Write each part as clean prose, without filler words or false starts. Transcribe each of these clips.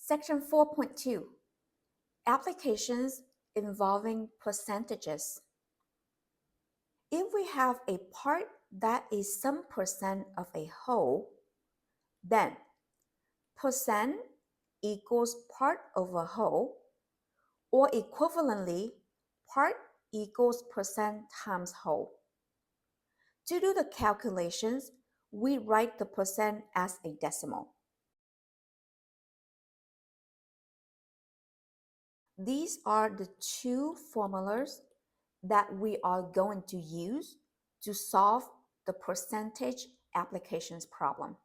Section 4.2, Applications involving percentages. If we have a part that is some percent of a whole, then percent equals part over whole, or equivalently, part equals percent times whole. To do the calculations, we write the percent as a decimal. These are the two formulas that we are going to use to solve the percentage applications problem.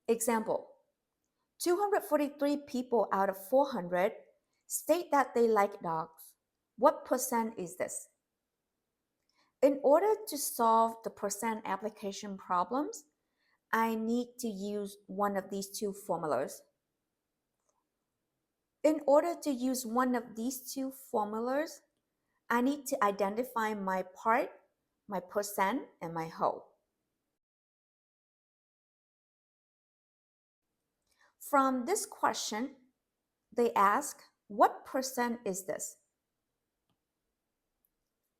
Example, 243 people out of 400 state that they like dogs. What percent is this? In order to solve the percent application problems, I need to use one of these two formulas. In order to use one of these two formulas, I need to identify my part, my percent, and my whole. From this question, they ask, what percent is this?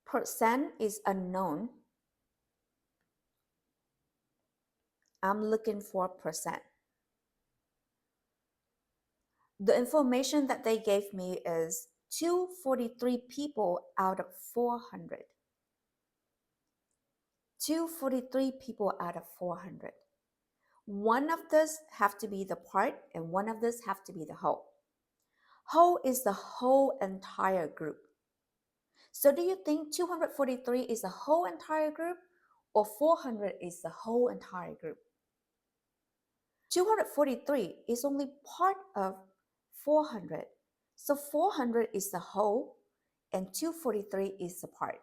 Percent is unknown. I'm looking for percent. The information that they gave me is 243 people out of 400. 243 people out of 400. One of this have to be the part and one of this have to be the whole. Whole is the whole entire group. So do you think 243 is the whole entire group or 400 is the whole entire group? 243 is only part of 400. So 400 is the whole and 243 is the part.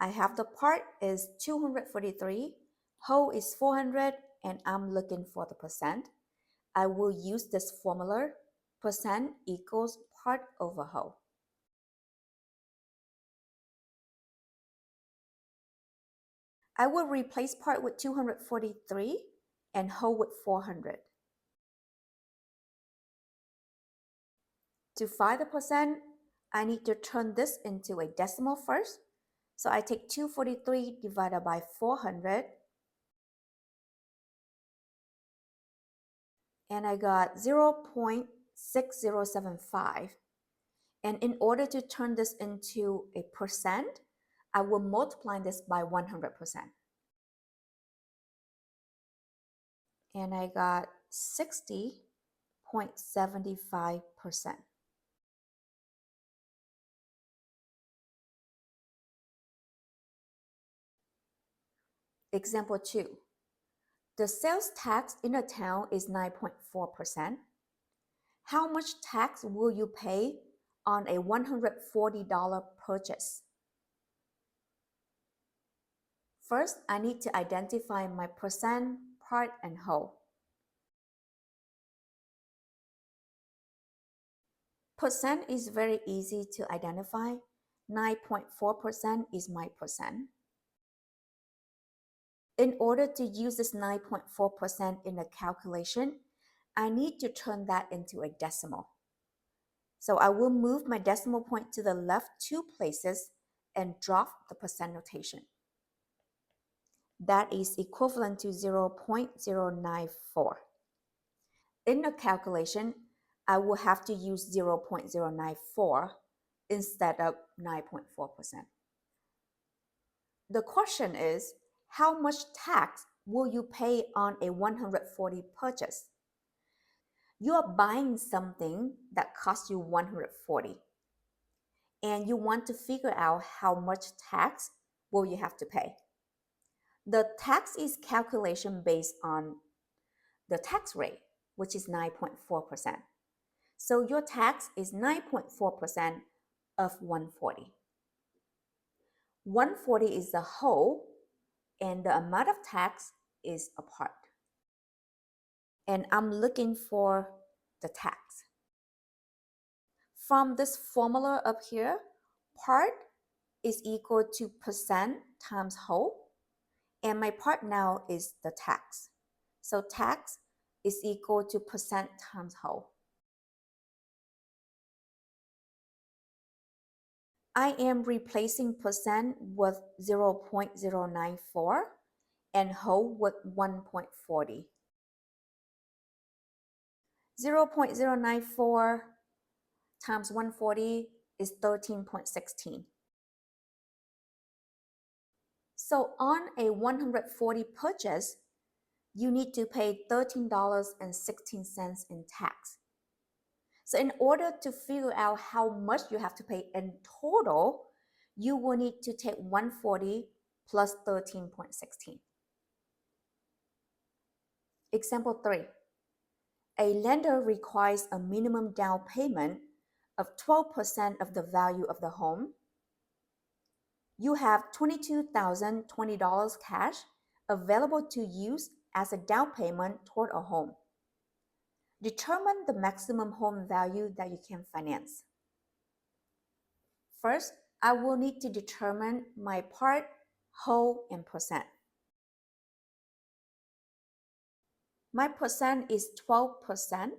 I have the part is 243, whole is 400, and I'm looking for the percent. I will use this formula, percent equals part over whole. I will replace part with 243 and whole with 400. To find the percent, I need to turn this into a decimal first. So I take 243 divided by 400, and I got 0.6075. And in order to turn this into a percent, I will multiply this by 100%. And I got 60.75%. Example 2. The sales tax in a town is 9.4%. How much tax will you pay on a $140 purchase? First, I need to identify my percent, part, and whole. Percent is very easy to identify. 9.4% is my percent. In order to use this 9.4% in a calculation, I need to turn that into a decimal. So I will move my decimal point to the left 2 places and drop the percent notation. That is equivalent to 0.094. In the calculation, I will have to use 0.094 instead of 9.4%. The question is, how much tax will you pay on a 140 purchase? You are buying something that costs you 140, and you want to figure out how much tax will you have to pay. The tax is calculation based on the tax rate, which is 9.4%. So your tax is 9.4% of 140. 140 is the whole, and the amount of tax is a part. And I'm looking for the tax. From this formula up here, part is equal to percent times whole, And my part now is the tax. So tax is equal to percent times whole. I am replacing percent with 0.094 and whole with 1.40. 0.094 times 140 is 13.16. So on a 140 purchase, you need to pay $13.16 in tax. So in order to figure out how much you have to pay in total, you will need to take 140 plus 13.16. Example 3. A lender requires a minimum down payment of 12% of the value of the home. You have $22,020 cash available to use as a down payment toward a home. Determine the maximum home value that you can finance. First, I will need to determine my part, whole, and percent. My percent is 12%,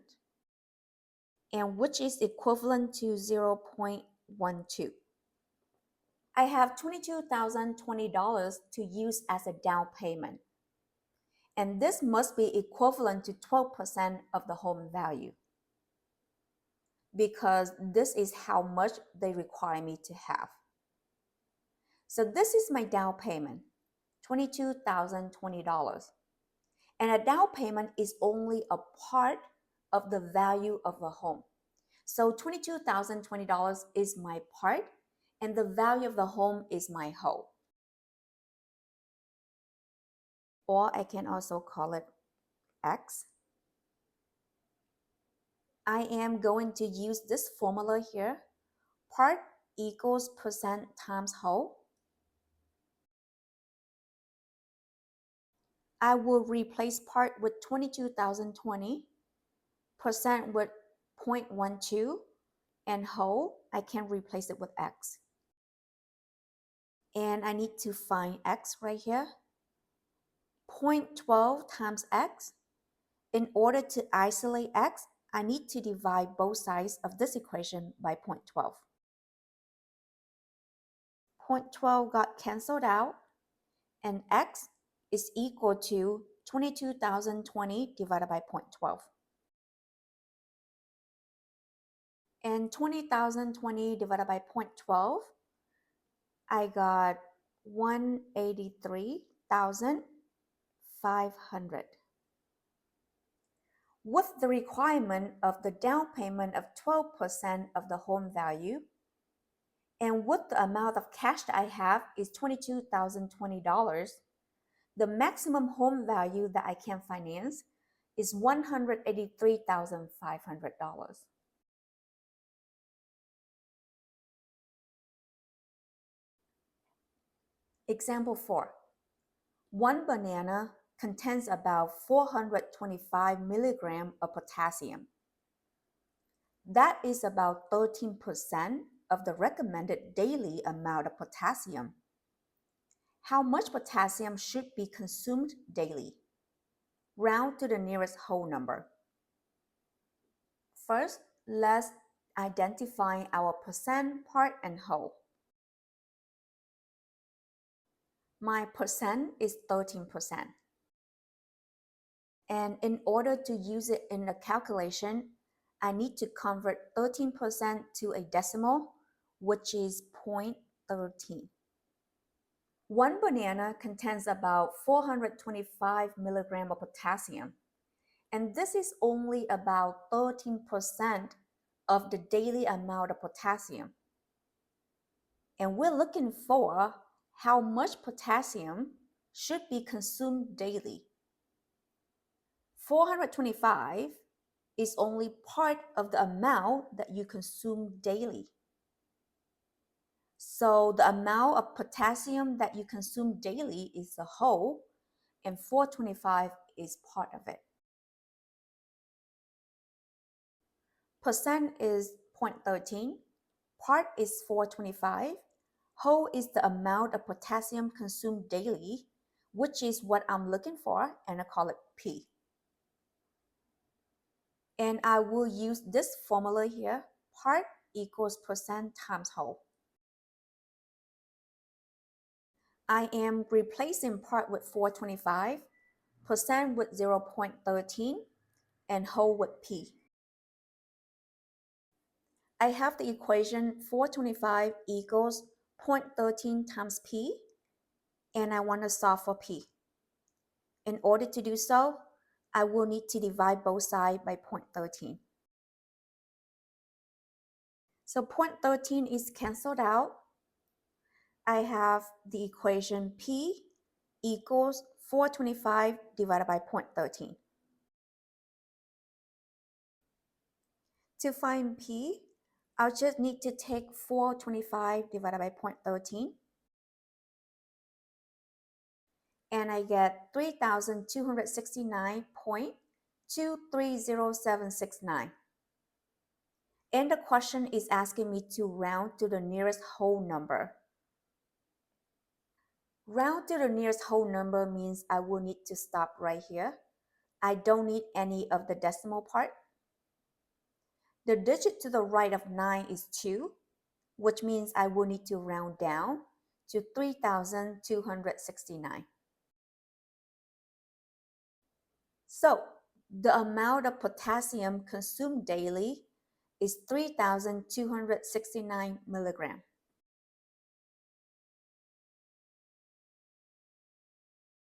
and which is equivalent to 0.12. I have $22,020 to use as a down payment, and this must be equivalent to 12% of the home value, because this is how much they require me to have. So this is my down payment, $22,020. And a down payment is only a part of the value of a home. So $22,020 is my part, and the value of the home is my whole. Or I can also call it X. I am going to use this formula here. Part equals percent times whole. I will replace part with 22,020, percent with 0.12, and whole, I can replace it with X. And I need to find X right here. 0.12 times X. In order to isolate X, I need to divide both sides of this equation by 0.12. 0.12 got canceled out, and X is equal to 22,020 divided by 0.12. And 20,020 divided by 0.12, I got 183,500. With the requirement of the down payment of 12% of the home value, and with the amount of cash that I have is $22,020, the maximum home value that I can finance is $183,500. Example 4. One banana contains about 425 milligrams of potassium. That is about 13% of the recommended daily amount of potassium. How much potassium should be consumed daily? Round to the nearest whole number. First, let's identify our percent, part, and whole. My percent is 13%. And in order to use it in a calculation, I need to convert 13% to a decimal, which is 0.13. One banana contains about 425 milligrams of potassium, and this is only about 13% of the daily amount of potassium. And we're looking for how much potassium should be consumed daily. 425 is only part of the amount that you consume daily. So the amount of potassium that you consume daily is the whole, and 425 is part of it. Percent is 0.13, part is 425, whole is the amount of potassium consumed daily, which is what I'm looking for, and I call it P. And I will use this formula here, part equals percent times whole. I am replacing part with 425, percent with 0.13, and whole with P. I have the equation 425 equals 0.13 times P, and I want to solve for P. In order to do so, I will need to divide both sides by 0.13. So 0.13 is canceled out. I have the equation P equals 425 divided by 0.13. To find P, I'll just need to take 425 divided by 0.13, and I get 3,269.230769. And the question is asking me to round to the nearest whole number. Round to the nearest whole number means I will need to stop right here. I don't need any of the decimal part. The digit to the right of 9 is 2, which means I will need to round down to 3,269. So the amount of potassium consumed daily is 3,269 milligrams.